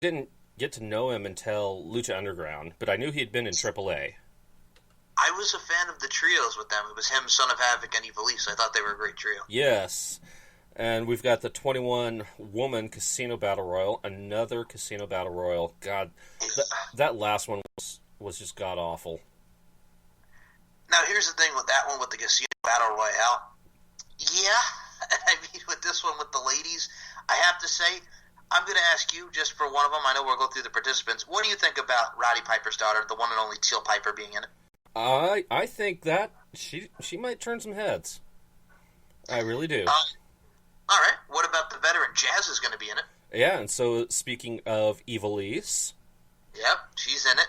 didn't get to know him until Lucha Underground, but I knew he had been in AAA. I was a fan of the trios with them. It was him, Son of Havoc, and Ivelisse. I thought they were a great trio. Yes. And we've got the 21-woman Casino Battle Royal, another Casino Battle Royal. God, that last one was just god-awful. Now, here's the thing with that one, with the Casino Battle Royale. Yeah, I mean, with this one with the ladies, I have to say, I'm going to ask you, just for one of them, I know we'll go through the participants, what do you think about Roddy Piper's daughter, the one and only Teal Piper, being in it? I think that she might turn some heads. I really do. All right. What about the veteran? Jazz is going to be in it. Yeah, and so speaking of Ivelisse. Yep, she's in it.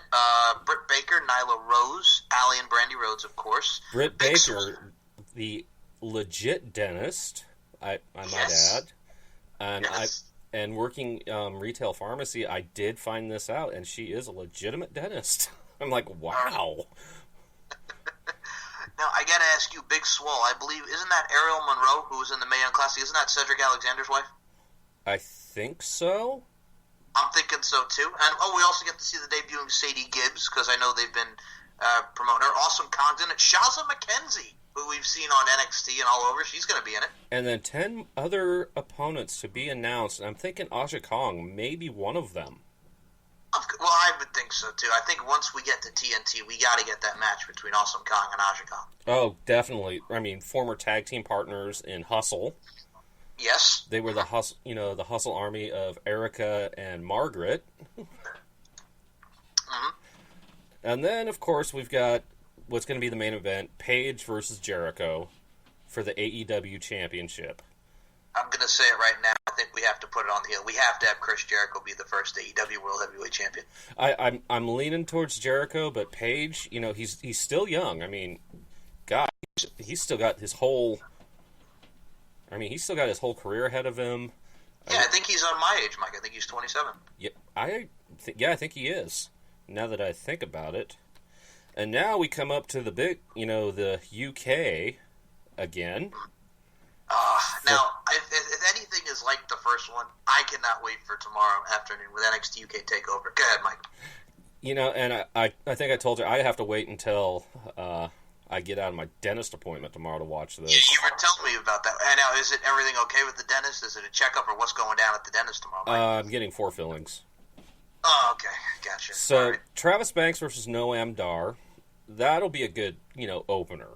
Britt Baker, Nyla Rose, Allie and Brandy Rhodes, of course. Britt Baker, the legit dentist, I might add. And yes. And working retail pharmacy, I did find this out, and she is a legitimate dentist. I'm like, wow. Now, I got to ask you, Big Swole, I believe, isn't that Ariel Monroe, who was in the Mae Young Classic? Isn't that Cedric Alexander's wife? I think so. I'm thinking so, too. And, we also get to see the debuting Sadie Gibbs, because I know they've been promoting her. Awesome Kong's in it. Shaza McKenzie, who we've seen on NXT and all over, she's going to be in it. And then 10 other opponents to be announced, and I'm thinking Aja Kong may be one of them. Well, I would think so, too. I think once we get to TNT, we got to get that match between Awesome Kong and Aja Kong. Oh, definitely. I mean, former tag team partners in Hustle. Yes. They were the Hustle army of Erica and Margaret. Mm-hmm. And then, of course, we've got what's going to be the main event, Paige versus Jericho for the AEW Championship. I'm going to say it right now. I think we have to put it on the hill. We have to have Chris Jericho be the first AEW World Heavyweight Champion. I'm leaning towards Jericho, but Paige, he's still young. I mean, God, he's still got his whole. He's still got his whole career ahead of him. Yeah, I think he's on my age, Mike. I think he's 27. Yeah, I think he is. Now that I think about it, and now we come up to the big, the UK again. Now, if anything is like the first one, I cannot wait for tomorrow afternoon with NXT UK Takeover. Go ahead, Mike. And I think I told you I have to wait until I get out of my dentist appointment tomorrow to watch this. You were telling me about that. And now, is it everything okay with the dentist? Is it a checkup, or what's going down at the dentist tomorrow, Mike? I'm getting 4 fillings. Oh, okay. Gotcha. So, right. Travis Banks versus Noam Dar. That'll be a good, opener.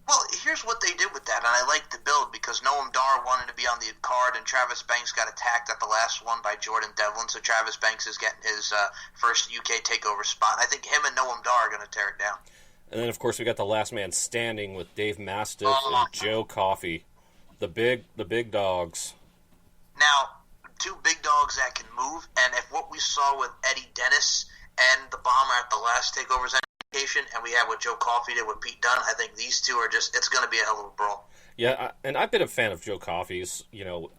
Well, here's what they did with that, and I like the build, because Noam Dar wanted to be on the card, and Travis Banks got attacked at the last one by Jordan Devlin, so Travis Banks is getting his first UK TakeOver spot. I think him and Noam Dar are going to tear it down. And then, of course, we got the last man standing with Dave Mastiff and Joe Coffey, the big dogs. Now, 2 big dogs that can move, and if what we saw with Eddie Dennis and the Bomber at the last TakeOver's and we have what Joe Coffey did with Pete Dunne, I think these two are it's going to be a hell of a brawl. Yeah, and I've been a fan of Joe Coffey's,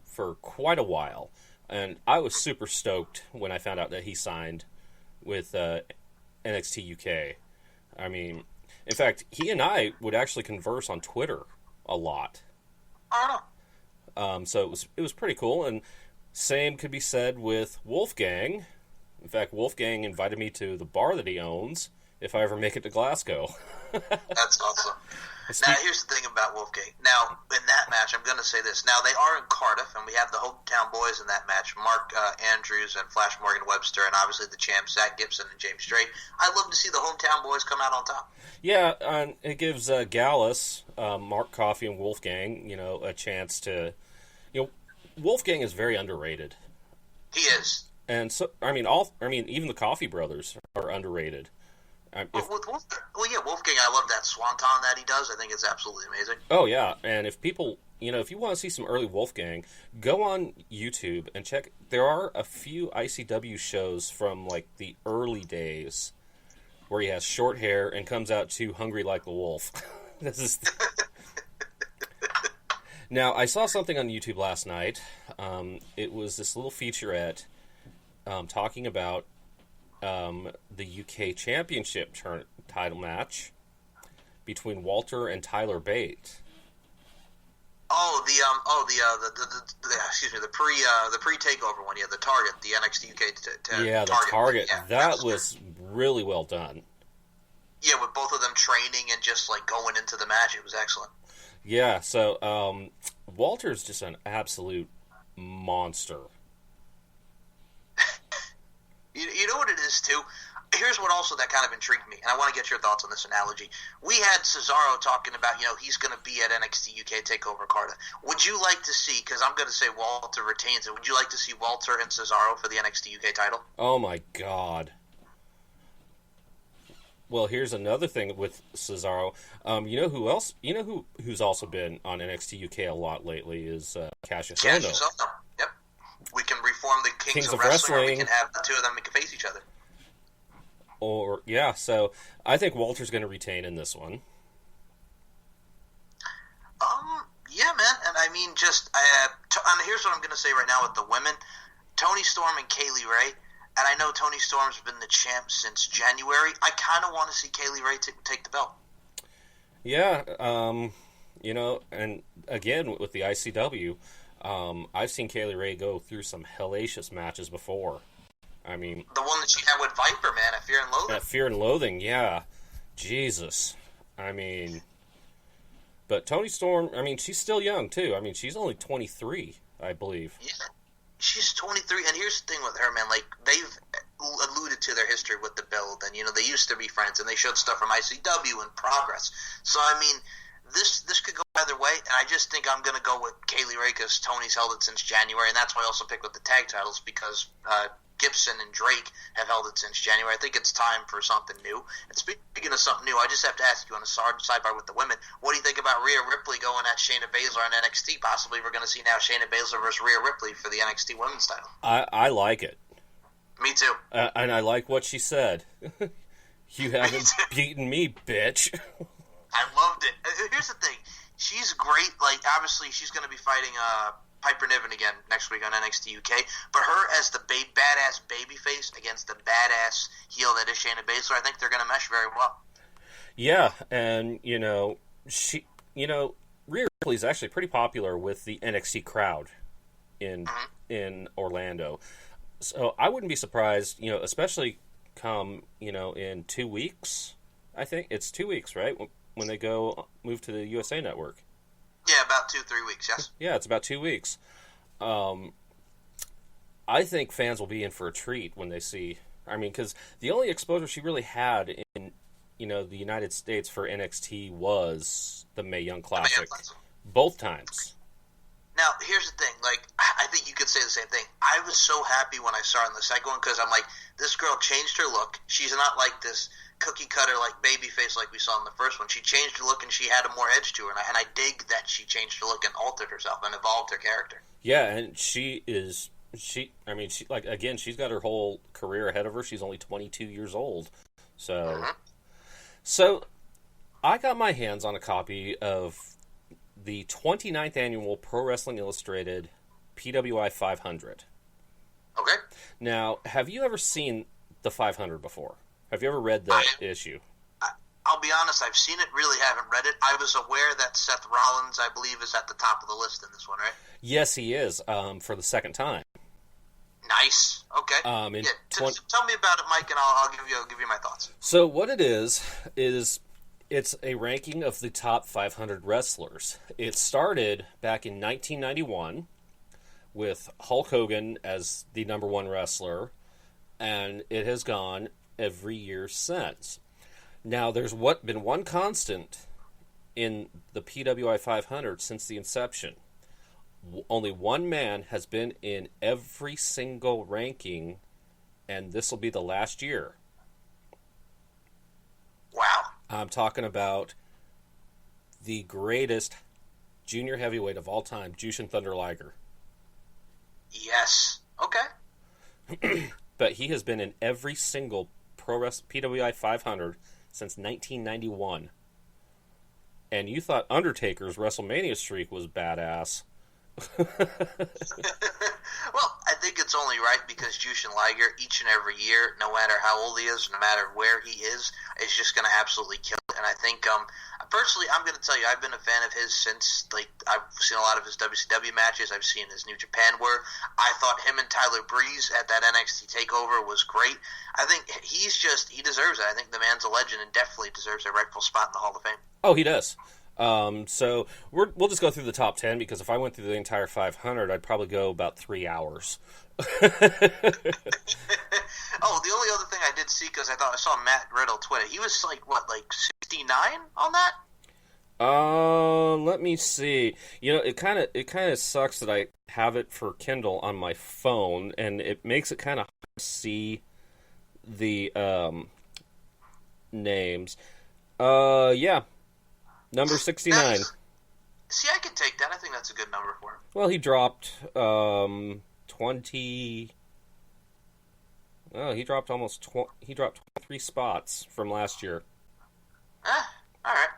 for quite a while. And I was super stoked when I found out that he signed with NXT UK. I mean, in fact, he and I would actually converse on Twitter a lot. I don't know. So it was pretty cool. And same could be said with Wolfgang. In fact, Wolfgang invited me to the bar that he owns if I ever make it to Glasgow. That's awesome. Now, here's the thing about Wolfgang. Now, in that match, I'm going to say this. Now, they are in Cardiff, and we have the hometown boys in that match, Mark Andrews and Flash Morgan Webster, and obviously the champs, Zach Gibson and James Strait. I'd love to see the hometown boys come out on top. Yeah, and it gives Gallus, Mark Coffey, and Wolfgang, a chance to... Wolfgang is very underrated. He is. And so, even the Coffey brothers are underrated. Wolfgang, I love that swanton that he does. I think it's absolutely amazing. Oh, yeah. And if people, if you want to see some early Wolfgang, go on YouTube and check. There are a few ICW shows from, the early days where he has short hair and comes out to Hungry Like the Wolf. This is... Now, I saw something on YouTube last night. It was this little featurette talking about the UK Championship title match between Walter and Tyler Bate. The pre takeover one, the Target, the NXT UK yeah, the Target. Yeah, that was really well done. Yeah, with both of them training and just like going into the match, it was excellent. Yeah, so Walter's just an absolute monster. You know what it is too? Here's what also that kind of intrigued me, and I want to get your thoughts on this analogy. We had Cesaro talking about, he's going to be at NXT UK Takeover, Carta. Would you like to see, because I'm going to say Walter retains it, would you like to see Walter and Cesaro for the NXT UK title? Oh my God. Well, here's another thing with Cesaro. You know who else? You know who's also been on NXT UK a lot lately is Cassius Ohno. Yep. We can reform the Kings of Wrestling, or we can have the two of them face each other. So I think Walter's going to retain in this one. Yeah, man, and I mean, here's what I'm going to say right now with the women: Toni Storm and Kaylee Ray. And I know Toni Storm's been the champ since January. I kind of want to see Kaylee Ray take the belt. Yeah, and again with the ICW, I've seen Kaylee Ray go through some hellacious matches before. I mean, the one that she had with Viper, man, at Fear and Loathing. At Fear and Loathing, yeah. Jesus. I mean, but Toni Storm, I mean, she's still young, too. I mean, she's only 23, I believe. Yeah, she's 23, and here's the thing with her, man. Like, they've alluded to their history with the build, and, they used to be friends, and they showed stuff from ICW and Progress. So, I mean, this could go either way, and I just think I'm going to go with Kaylee Ray because Tony's held it since January, and that's why I also picked with the tag titles because Gibson and Drake have held it since January. I think it's time for something new. And speaking of something new, I just have to ask you on a sidebar with the women, what do you think about Rhea Ripley going at Shayna Baszler on NXT? Possibly we're going to see now Shayna Baszler versus Rhea Ripley for the NXT Women's title. I like it. Me too. And I like what she said. You haven't beaten me, bitch. I loved it. Here's the thing. She's great. Like, obviously, she's going to be fighting Piper Niven again next week on NXT UK. But her as the badass babyface against the badass heel that is Shayna Baszler, I think they're going to mesh very well. Yeah, and, Rhea Ripley is actually pretty popular with the NXT crowd in Orlando. So I wouldn't be surprised, especially come, in 2 weeks. I think it's 2 weeks, right? When they move to the USA Network. Yeah, about 2-3 weeks, yes. Yeah, it's about 2 weeks. I think fans will be in for a treat when they see... I mean, because the only exposure she really had in, the United States for NXT was the Mae Young Classic. Both times. Now, here's the thing. Like, I think you could say the same thing. I was so happy when I saw her in the second one because I'm like, this girl changed her look. She's not like this cookie cutter like baby face like we saw in the first one. She changed her look and she had a more edge to her, and I dig that she changed her look and altered herself and evolved her character. Yeah, and she's got her whole career ahead of her. She's only 22 years old. So I got my hands on a copy of the 29th annual Pro Wrestling Illustrated PWI 500. Okay. Now, have you ever seen the 500 before? Have you ever read that issue? I'll be honest, I've seen it, really haven't read it. I was aware that Seth Rollins, I believe, is at the top of the list in this one, right? Yes, he is, for the second time. Nice. Okay. Tell me about it, Mike, and I'll give you my thoughts. So what it is it's a ranking of the top 500 wrestlers. It started back in 1991 with Hulk Hogan as the number one wrestler, and it has gone every year since. Now, there's been one constant in the PWI 500 since the inception. Only one man has been in every single ranking, and this will be the last year. Wow. I'm talking about the greatest junior heavyweight of all time, Jushin Thunder Liger. Yes. Okay. But he has been in every single PWI 500 since 1991. And you thought Undertaker's WrestleMania streak was badass. Well, I think it's only right because Jushin Liger, each and every year, no matter how old he is, no matter where he is just going to absolutely kill it. And I think personally, I'm going to tell you, I've been a fan of his since, like, I've seen a lot of his WCW matches. I've seen his New Japan work. I thought him and Tyler Breeze at that NXT TakeOver was great. I think he deserves it. I think the man's a legend and definitely deserves a rightful spot in the Hall of Fame. Oh, he does. So we'll just go through the top 10, because if I went through the entire 500, I'd probably go about 3 hours. Oh, the only other thing I did see, because I saw Matt Riddle Twitter, he was like 69 on that? Let me see. It kind of sucks that I have it for Kindle on my phone, and it makes it kind of hard to see the names. Yeah. Number 69. Nice. See, I can take that. I think that's a good number for him. Well, he dropped 20. Oh, he dropped he dropped 23 spots from last year. All right.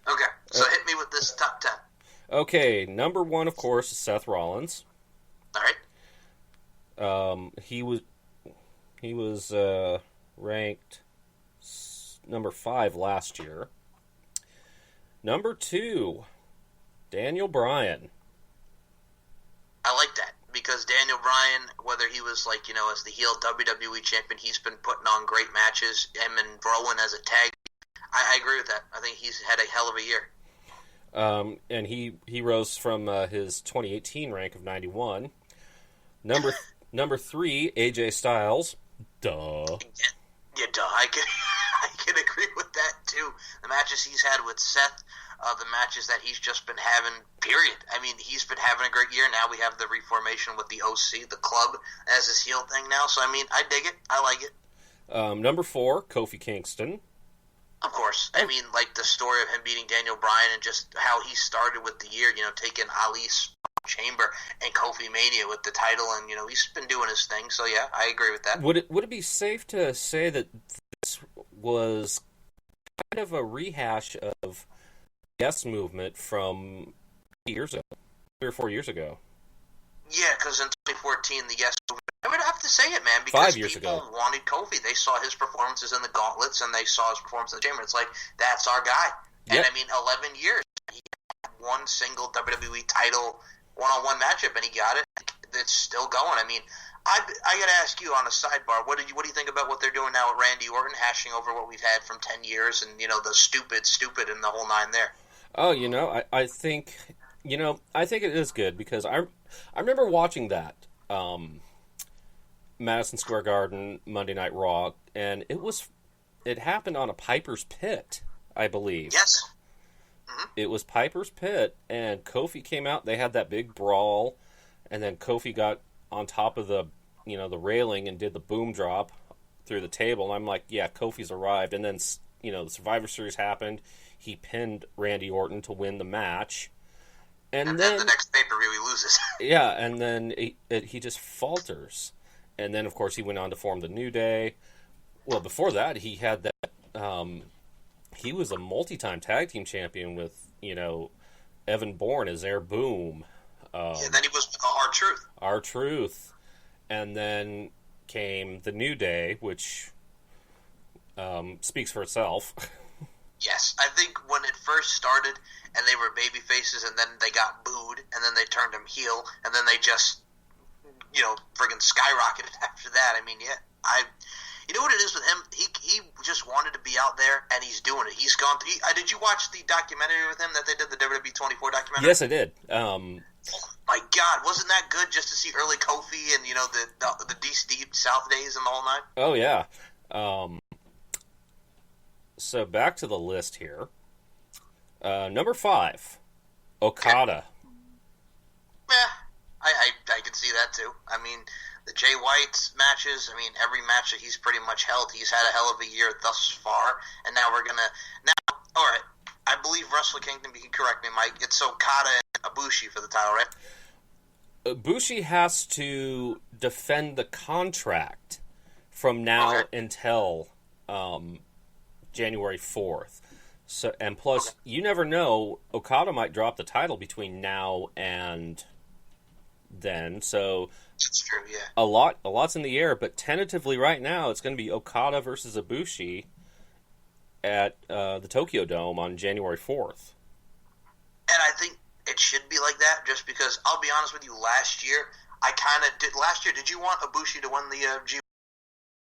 Okay, so hit me with this top 10. Okay, number 1, of course, is Seth Rollins. All right. He was ranked number 5 last year. Number 2, Daniel Bryan. I like that, because Daniel Bryan, whether he was as the heel WWE champion, he's been putting on great matches. Him and Rowan as a tag, I agree with that. I think he's had a hell of a year. And he rose from his 2018 rank of 91. Number 3, AJ Styles. Duh. Yeah, duh. I can agree with that too. The matches he's had with Seth, the matches that he's just been having, period. I mean, he's been having a great year. Now we have the reformation with the OC, the club, as his heel thing now. So, I mean, I dig it. I like it. Number 4, Kofi Kingston. Of course. I mean, like the story of him beating Daniel Bryan and just how he started with the year, taking Ali's chamber and Kofi Mania with the title, and, he's been doing his thing. So, yeah, I agree with that. Would it be safe to say that this was kind of a rehash of Yes movement from 3 or 4 years ago? Yeah, because in 2014, the Yes movement, I would have to say it, man, because 5 years people ago wanted Kofi. They saw his performances in the Gauntlets, and they saw his performance in the Chamber. It's like, that's our guy. And, Yep. I mean, 11 years, he had one single WWE title one-on-one matchup, and he got it. It's still going. I mean, I got to ask you on a sidebar, what do you think about what they're doing now with Randy Orton, hashing over what we've had from 10 years and, the stupid, and the whole nine there? Oh, I think it is good, because I remember watching that Madison Square Garden Monday Night Raw, and it happened on a Piper's Pit, I believe. Yes. Mm-hmm. It was Piper's Pit, and Kofi came out. They had that big brawl, and then Kofi got on top of the railing and did the boom drop through the table. And I'm like, yeah, Kofi's arrived. And then the Survivor Series happened. He pinned Randy Orton to win the match. And then the next pay-per-view he loses. Yeah, and then he just falters. And then, of course, he went on to form the New Day. Well, before that, he had that... he was a multi-time tag team champion with, Evan Bourne as Air Boom. And then he was with R-Truth. R-Truth. And then came the New Day, which speaks for itself. Yes, I think when it first started and they were baby faces and then they got booed and then they turned him heel and then they just, friggin' skyrocketed after that. I mean, yeah, you know what it is with him? He just wanted to be out there and he's doing it. He's gone through, did you watch the documentary with him that they did, the WWE 24 documentary? Yes, I did. Oh my God, wasn't that good just to see early Kofi and, the Deep South days and the whole nine? Oh, yeah. So back to the list here. Number 5, Okada. Yeah, I can see that too. I mean, the Jay White's matches, every match that he's pretty much held, he's had a hell of a year thus far. And now all right, I believe Wrestle Kingdom, you can correct me, Mike, it's Okada and Ibushi for the title, right? Ibushi has to defend the contract from now until January 4th. So, and plus, you never know, Okada might drop the title between now and then. So that's true, yeah. A lot's in the air, but tentatively right now it's going to be Okada versus Ibushi. at the Tokyo Dome on January 4th. And I think it should be like that, just because, I'll be honest with you, last year, I kind of did. Last year, did you want Ibushi to win the G1